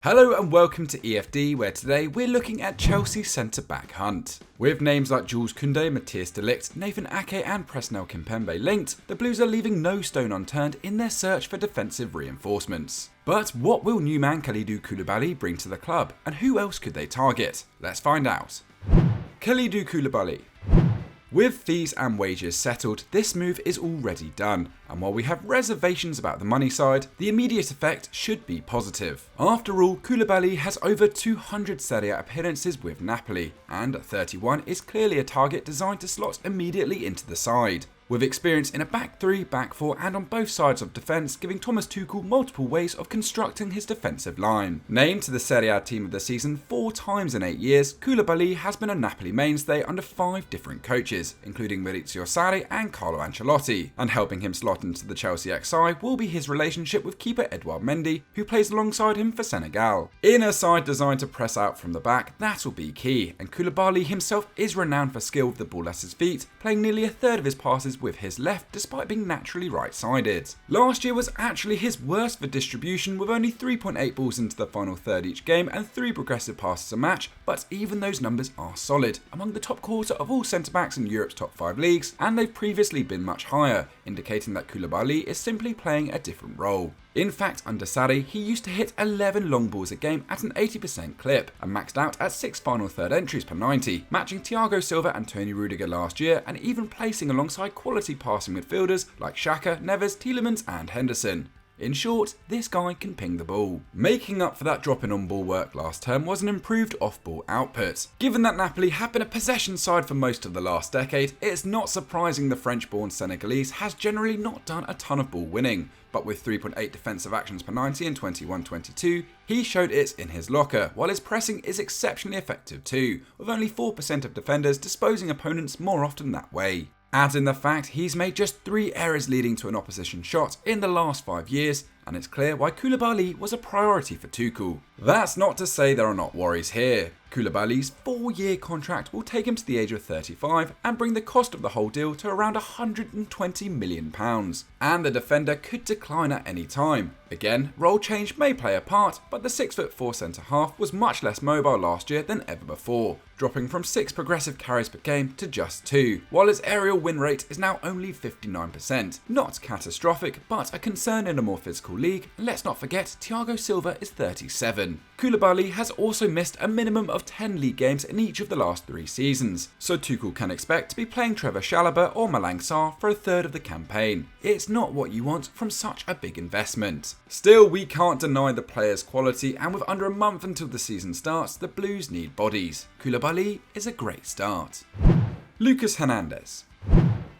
Hello and welcome to EFD, where today we're looking at Chelsea's centre-back hunt. With names like Jules Kounde, Matthias de Ligt, Nathan Ake and Presnel Kimpembe linked, the Blues are leaving no stone unturned in their search for defensive reinforcements. But what will new man Kalidou Koulibaly bring to the club, and who else could they target? Let's find out. Kalidou Koulibaly. With fees and wages settled, this move is already done, and while we have reservations about the money side, the immediate effect should be positive. After all, Kulabali has over 200 Serie A appearances with Napoli, and at 31 is clearly a target designed to slot immediately into the side. With experience in a back 3, back 4 and on both sides of defence, giving Thomas Tuchel multiple ways of constructing his defensive line. Named to the Serie A team of the season 4 times in 8 years, Kulabali has been a Napoli mainstay under 5 different coaches, including Maurizio Sarri and Carlo Ancelotti, and helping him slot into the Chelsea XI will be his relationship with keeper Edouard Mendy, who plays alongside him for Senegal. In a side designed to press out from the back, that will be key, and Kulabali himself is renowned for skill with the ball at his feet, playing nearly a third of his passes with his left despite being naturally right-sided. Last year was actually his worst for distribution, with only 3.8 balls into the final third each game and 3 progressive passes a match, but even those numbers are solid, among the top quarter of all centre-backs in Europe's top 5 leagues, and they've previously been much higher, indicating that Kulabali is simply playing a different role. In fact, under Sarri, he used to hit 11 long balls a game at an 80% clip, and maxed out at 6 final third entries per 90, matching Thiago Silva and Tony Ruediger last year, and even placing alongside quality passing midfielders like Xhaka, Neves, Tielemans and Henderson. In short, this guy can ping the ball. Making up for that drop in on-ball work last term was an improved off-ball output. Given that Napoli have been a possession side for most of the last decade, it's not surprising the French-born Senegalese has generally not done a ton of ball winning. But with 3.8 defensive actions per 90 in 21-22, he showed it in his locker, while his pressing is exceptionally effective too, with only 4% of defenders disposing opponents more often that way. Add in the fact he's made just 3 errors leading to an opposition shot in the last 5 years, and it's clear why Kulabali was a priority for Tuchel. That's not to say there are not worries here. Kulabali's 4-year contract will take him to the age of 35 and bring the cost of the whole deal to around £120 million. And the defender could decline at any time. Again, role change may play a part, but the 6'4" centre-half was much less mobile last year than ever before, dropping from 6 progressive carries per game to just 2, while his aerial win rate is now only 59%. Not catastrophic, but a concern in a more physical league, and let's not forget Thiago Silva is 37. Kulabali has also missed a minimum of 10 league games in each of the last 3 seasons, so Tuchel can expect to be playing Trevor Chalobah or Malang Sarr for a third of the campaign. It's not what you want from such a big investment. Still, we can't deny the player's quality, and with under a month until the season starts, the Blues need bodies. Kulabali is a great start. Lucas Hernandez.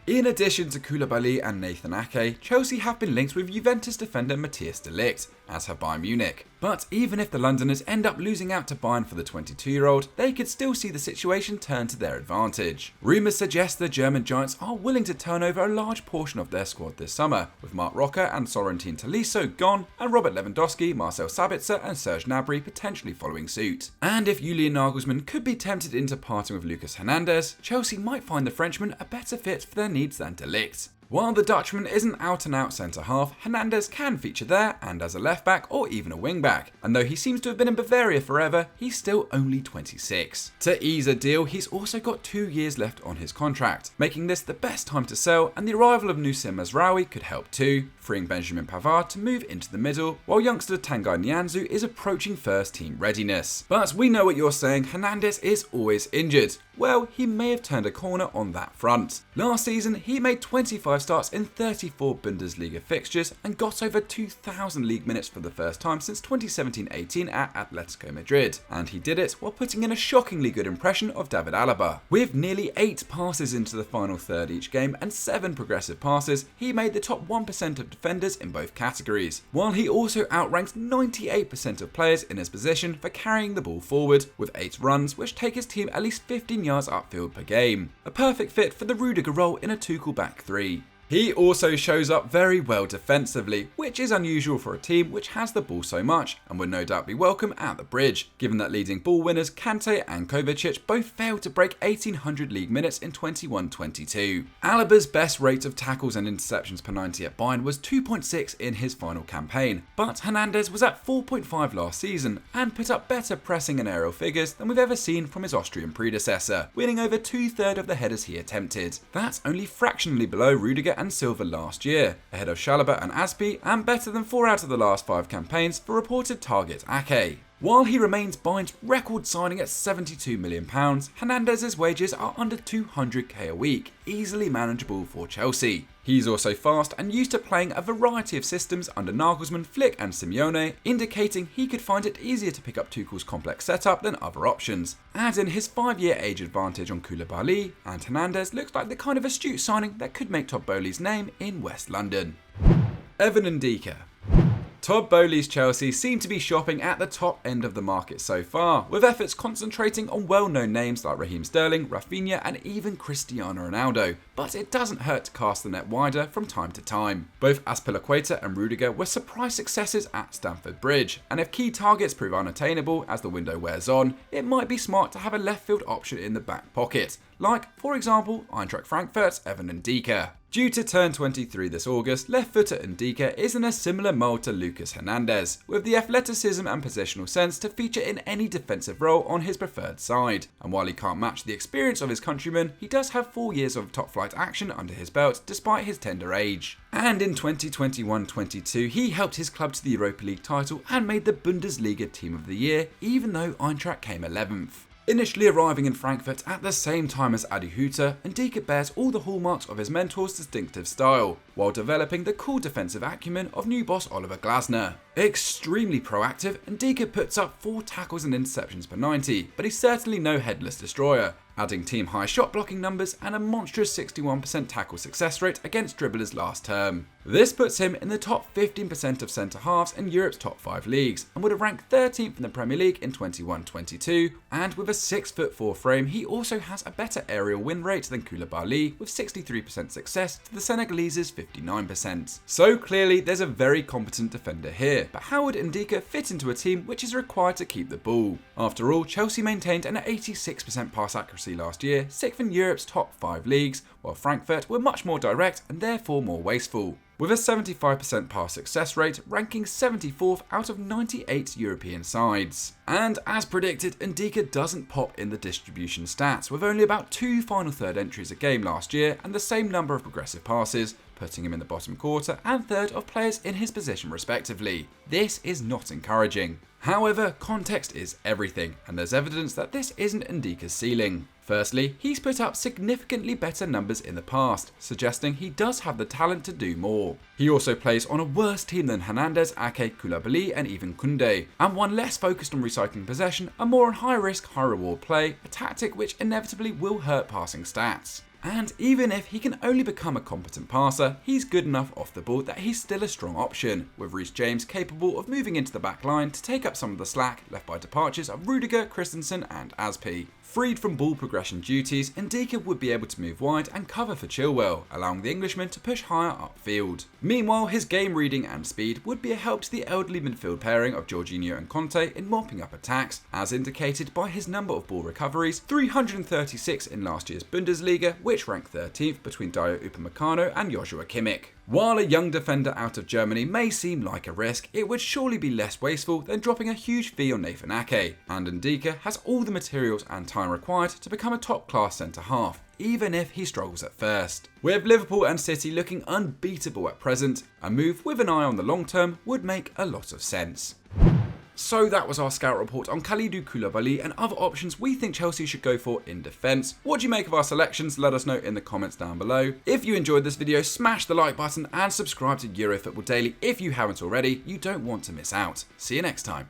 In addition to Koulibaly and Nathan Ake, Chelsea have been linked with Juventus defender Matthias de Ligt, as have Bayern Munich. But even if the Londoners end up losing out to Bayern for the 22-year-old, they could still see the situation turn to their advantage. Rumours suggest the German giants are willing to turn over a large portion of their squad this summer, with Marc Roca and Florentin Tolisso gone, and Robert Lewandowski, Marcel Sabitzer and Serge Gnabry potentially following suit. And if Julian Nagelsmann could be tempted into parting with Lucas Hernandez, Chelsea might find the Frenchman a better fit for their needs than de Ligt. While the Dutchman is an out-and-out centre-half, Hernandez can feature there and as a left-back or even a wing-back, and though he seems to have been in Bavaria forever, he's still only 26. To ease a deal, he's also got 2 years left on his contract, making this the best time to sell, and the arrival of Noussair Mazraoui could help too, freeing Benjamin Pavard to move into the middle, while youngster Tanguy Nianzou is approaching first-team readiness. But we know what you're saying, Hernandez is always injured. Well, he may have turned a corner on that front. Last season, he made 25 starts in 34 Bundesliga fixtures and got over 2,000 league minutes for the first time since 2017-18 at Atletico Madrid, and he did it while putting in a shockingly good impression of David Alaba. With nearly 8 passes into the final third each game and 7 progressive passes, he made the top 1% of defenders in both categories, while he also outranks 98% of players in his position for carrying the ball forward, with 8 runs which take his team at least 15 yards upfield per game. A perfect fit for the Rudiger role in a Tuchel back 3. He also shows up very well defensively, which is unusual for a team which has the ball so much and would no doubt be welcome at the Bridge, given that leading ball winners Kante and Kovacic both failed to break 1800 league minutes in 21-22. Alaba's best rate of tackles and interceptions per 90 at Bayern was 2.6 in his final campaign, but Hernandez was at 4.5 last season and put up better pressing and aerial figures than we've ever seen from his Austrian predecessor, winning over 2/3 of the headers he attempted. That's only fractionally below Ruediger and Silva last year, ahead of Chalobah and Azpi, and better than 4 out of the last 5 campaigns for reported target Ake. While he remains Bayern's record signing at £72 million, Hernandez's wages are under 200k a week, easily manageable for Chelsea. He's also fast and used to playing a variety of systems under Nagelsmann, Flick and Simeone, indicating he could find it easier to pick up Tuchel's complex setup than other options. Add in his 5-year age advantage on Kulabali, and Hernandez looks like the kind of astute signing that could make Todd Boehly's name in West London. Evan Ndika. Todd Boehly's Chelsea seem to be shopping at the top end of the market so far, with efforts concentrating on well-known names like Raheem Sterling, Rafinha and even Cristiano Ronaldo, but it doesn't hurt to cast the net wider from time to time. Both Azpilicueta and Ruediger were surprise successes at Stamford Bridge, and if key targets prove unattainable as the window wears on, it might be smart to have a left field option in the back pocket, like, for example, Eintracht Frankfurt's Evan Ndika. Due to turn 23 this August, left-footer Ndika is in a similar mould to Lucas Hernandez, with the athleticism and positional sense to feature in any defensive role on his preferred side. And while he can't match the experience of his countrymen, he does have 4 years of top-flight action under his belt despite his tender age. And in 2021-22, he helped his club to the Europa League title and made the Bundesliga Team of the Year, even though Eintracht came 11th. Initially arriving in Frankfurt at the same time as Adi Hütter, Ndika bears all the hallmarks of his mentor's distinctive style, while developing the cool defensive acumen of new boss Oliver Glasner. Extremely proactive, Ndika puts up 4 tackles and interceptions per 90, but he's certainly no headless destroyer, adding team-high shot blocking numbers and a monstrous 61% tackle success rate against dribblers last term. This puts him in the top 15% of centre-halves in Europe's top 5 leagues, and would have ranked 13th in the Premier League in 21-22, and with a 6'4" frame, he also has a better aerial win rate than Kulabali, with 63% success to the Senegalese's 59%. So clearly there's a very competent defender here, but how would Ndika fit into a team which is required to keep the ball? After all, Chelsea maintained an 86% pass accuracy last year, 6th in Europe's top 5 leagues, while Frankfurt were much more direct and therefore more wasteful, with a 75% pass success rate, ranking 74th out of 98 European sides. And as predicted, Ndika doesn't pop in the distribution stats, with only about 2 final third entries a game last year and the same number of progressive passes, putting him in the bottom quarter and third of players in his position respectively. This is not encouraging. However, context is everything, and there's evidence that this isn't Ndika's ceiling. Firstly, he's put up significantly better numbers in the past, suggesting he does have the talent to do more. He also plays on a worse team than Hernandez, Ake, Kulabali and even Kounde, and one less focused on recycling possession and more on high risk, high reward play, a tactic which inevitably will hurt passing stats. And even if he can only become a competent passer, he's good enough off the ball that he's still a strong option, with Reece James capable of moving into the back line to take up some of the slack left by departures of Ruediger, Christensen and Azpi. Freed from ball progression duties, Ndika would be able to move wide and cover for Chilwell, allowing the Englishman to push higher upfield. Meanwhile, his game reading and speed would be a help to the elderly midfield pairing of Jorginho and Conte in mopping up attacks, as indicated by his number of ball recoveries, 336 in last year's Bundesliga, which ranked 13th between Dayo Upamecano and Joshua Kimmich. While a young defender out of Germany may seem like a risk, it would surely be less wasteful than dropping a huge fee on Nathan Ake, and Ndika has all the materials and time required to become a top-class centre-half, even if he struggles at first. With Liverpool and City looking unbeatable at present, a move with an eye on the long term would make a lot of sense. So that was our scout report on Kalidou Koulibaly and other options we think Chelsea should go for in defence. What do you make of our selections? Let us know in the comments down below. If you enjoyed this video, smash the like button and subscribe to Eurofootball Daily if you haven't already. You don't want to miss out. See you next time.